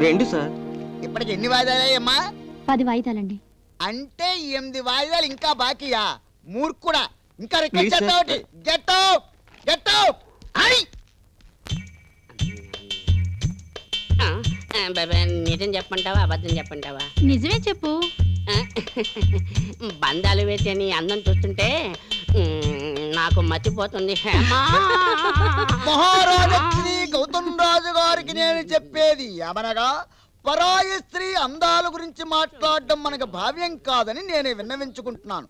రెండు సార్. ఇప్పటికి ఎన్ని వాయిదాలయ్యమ్మా? 10 వాయిదాలండి. అంటే 8 వాయిదాలు ఇంకా బాకీయా? మూర్ఖుడా, ఇంకా రిక్వెస్ట్ చేస్తావుటి? Get out, get out. నిజం చెప్పంటావా అబద్ధం చెప్పంటావా? నిజమే చెప్పు. బంధాలు వేసే నీ అందం చూస్తుంటే నాకు మర్చిపోతుంది. మహారాజా శ్రీ గౌతమ్ రాజు గారికి నేను చెప్పేది ఏమనగా, పరాయి స్త్రీ అందాల గురించి మాట్లాడడం మనకు భావ్యం కాదని నేను విన్నవించుకుంటున్నాను.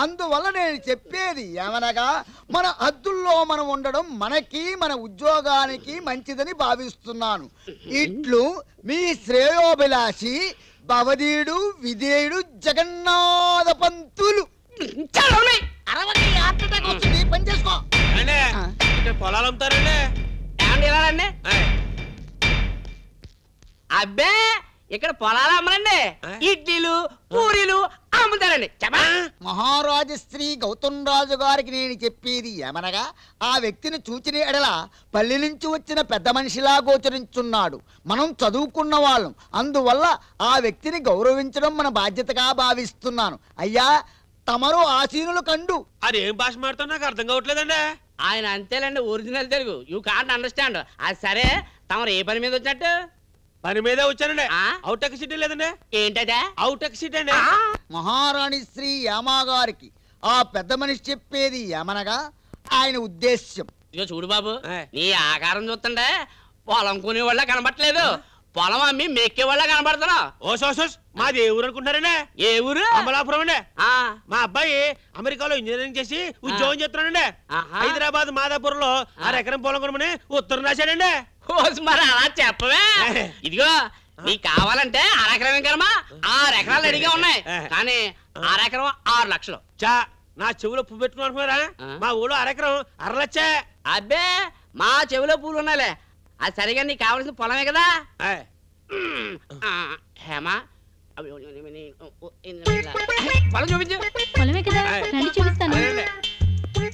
అందువల్ల నేను చెప్పేది ఏమనగా, మన హద్దుల్లో మనం ఉండడం మనకి మన ఉద్యోగానికి మంచిదని భావిస్తున్నాను. ఇట్లు మీ శ్రేయోభిలాషి భవదీయుడు విధేయుడు జగన్నాథ పంతులు. పని చేసుకో. పొలాలు అమ్ముతారండి. అబ్బే ఇక్కడ పొలాలు అమ్మరండి, ఇడ్లీలు పూరీలు అమ్ముతారండి. మహారాజు శ్రీ గౌతమ్ రాజు గారికి నేను చెప్పేది ఏమనగా, ఆ వ్యక్తిని చూచిన ఎడల పల్లె నుంచి వచ్చిన పెద్ద మనిషిలా గోచరించున్నాడు. మనం చదువుకున్న వాళ్ళం, అందువల్ల ఆ వ్యక్తిని గౌరవించడం మన బాధ్యతగా భావిస్తున్నాను. అయ్యా తమరు ఆసీనులు కండు. అదేం భాష మాడుతున్నా నాకు అర్థం కావట్లేదండి. ఆయన అంతేలేండి, original Telugu. You can't understand. అది సరే, తమరు ఏ పని మీద వచ్చినట్టు? పని మీదే వచ్చానండి. అవుట్ ఎక్ సిటీ లేదండి. ఏంటదే? అవుట్ ఎక్ సిటీ అండి. మహారాణి శ్రీ యామా గారికి ఆ పెద్ద మనిషి చెప్పేది ఏమనగా, ఆయన ఉద్దేశ్యం. ఇదిగో చూడు బాబు, నీ ఆకారం చూస్తుండే పొలం కొనే వాళ్ళ కనబట్టలేదు, పొలం అమ్మి మెక్కే వాళ్ళ కనబడుతున్నావు. ఓసోసోస్ మాది ఏ ఊరు అనుకుంటున్నారండి? ఏ ఊరు? అమలాపురం అండి. మా అబ్బాయి అమెరికాలో ఇంజనీరింగ్ చేసి ఉద్యోగం చేస్తున్నాడండి. హైదరాబాద్ మాదాపురంలో 6 ఎకరం పొలం కొనమని ఉత్తరం రాశాడండి. మరి అలా చెప్పవే. ఇదిగో నీకు కావాలంటే 6 ఎకరం కర్మ 6 ఎకరాలు రెడీగా ఉన్నాయి, కానీ 6 ఎకరం 6 లక్షలు. చా నా చెవులో పువ్వు పెట్టుకున్నారా? మా ఊళ్ళో 6 ఎకరం 6 లక్ష. అబ్బే మా చెవిలో పూలు ఉన్నాయిలే. అది సరిగా నీకు కావాల్సిన పొలమే కదా. హేమా పొలం చూపించు. పొలమే కదా, రండి చూపిస్తాను.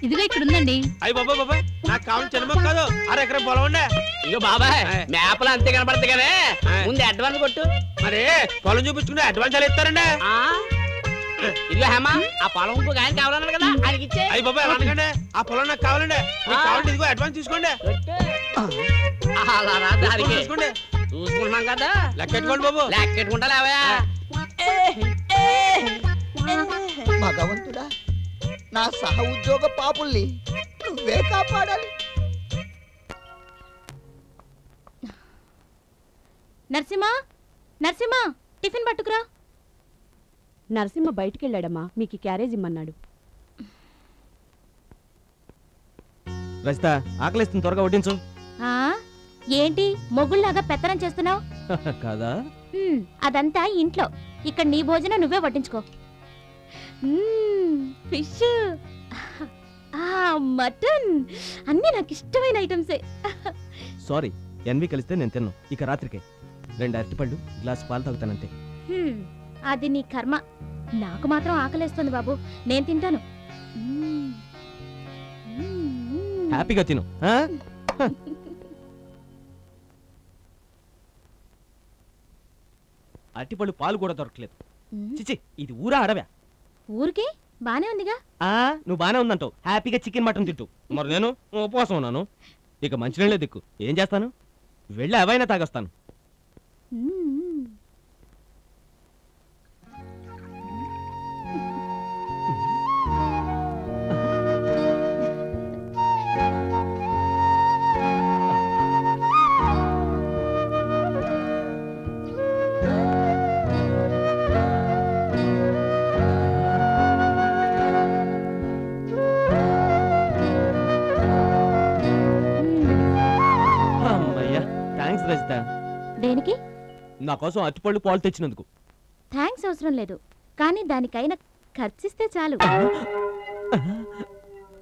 ఇదిగో ఇక్కడ ఉందండి. అయ్యి బాబాయ్ బాబాయ్, నాకు కావాలి చిన్న మొక్క కాదు, 6 ఎకరం పొలం ఉండే. ఇగో బాబాయ్, మేపలు అంతే కనపడతాయి కానీ ముందు అడ్వాన్స్ కొట్టు. మరి పొలం చూపించుకుంటే అడ్వాన్స్ ఎలా ఇస్తారండి? ఇదిగో హేమా, ఆ పొలం ఇంకొక ఆయన కావాలన్నారు కదా, ఆయనకి ఇచ్చే. అయ్యి బాబాయ్ అలా అనకండి, ఆ పొలం నాకు కావాలండి. కావాలంటే ఇదిగో అడ్వాన్స్ తీసుకోండి. అలా రాదు, చూసుకోండి. చూసుకుంటున్నాం కదా, లెక్కెట్టుకోండి బాబు. లెక్కెట్టుకుంటా లేవా. భగవంతుడా, నా సహ ఉద్యోగ పాపుల్ని నువ్వే కాపాడాలి. నరసింహ, నరసింహ, టిఫిన్ పట్టుకురా. నరసింహ బయటికెళ్ళాడమ్మా, మీకు క్యారేజ్ ఇమ్మన్నాడు. రజిత, ఆకలిస్తుంది, త్వరగా వడ్డించు. ఏంటి మొగుళ్ళలాగా పెత్తనం చేస్తున్నావు? కాదా, అదంతా ఇంట్లో. ఇక్కడ నీ భోజనం నువ్వే వడ్డించుకో. ఫిష్, మటన్, అన్నీ నాకు ఇష్టమైన ఐటమ్సే. సారీ, ఎన్వి కలిస్తే నేను తిన్ను. ఇక రాత్రికే 2 అరటిపళ్ళు, గ్లాస్ పాలు తాగుతానంతే. అది నీ కర్మ. నాకు మాత్రం ఆకలేస్తుంది బాబు, నేను తింటాను. హ్యాపీగా తిను. అరటిపళ్ళు పాలు కూడా దొరకలేదు. చిచి, ఇది ఊరా అడవా? ఊరికే బానే ఉందిగా. నువ్వు బానే ఉందంటావు, హ్యాపీగా చికెన్ మటన్ తింటూ. మరి నేను ఉపవాసం ఉన్నాను. ఇక మంచినీళ్ళే దిక్కు. ఏం చేస్తాను, వెళ్ళి అవైనా తాగొస్తాను. దేనికి? నా కోసం అరటిపళ్ళు పాలు తెచ్చినందుకు. థ్యాంక్స్ అవసరం లేదు, కానీ దానికైనా ఖర్చిస్తే చాలు.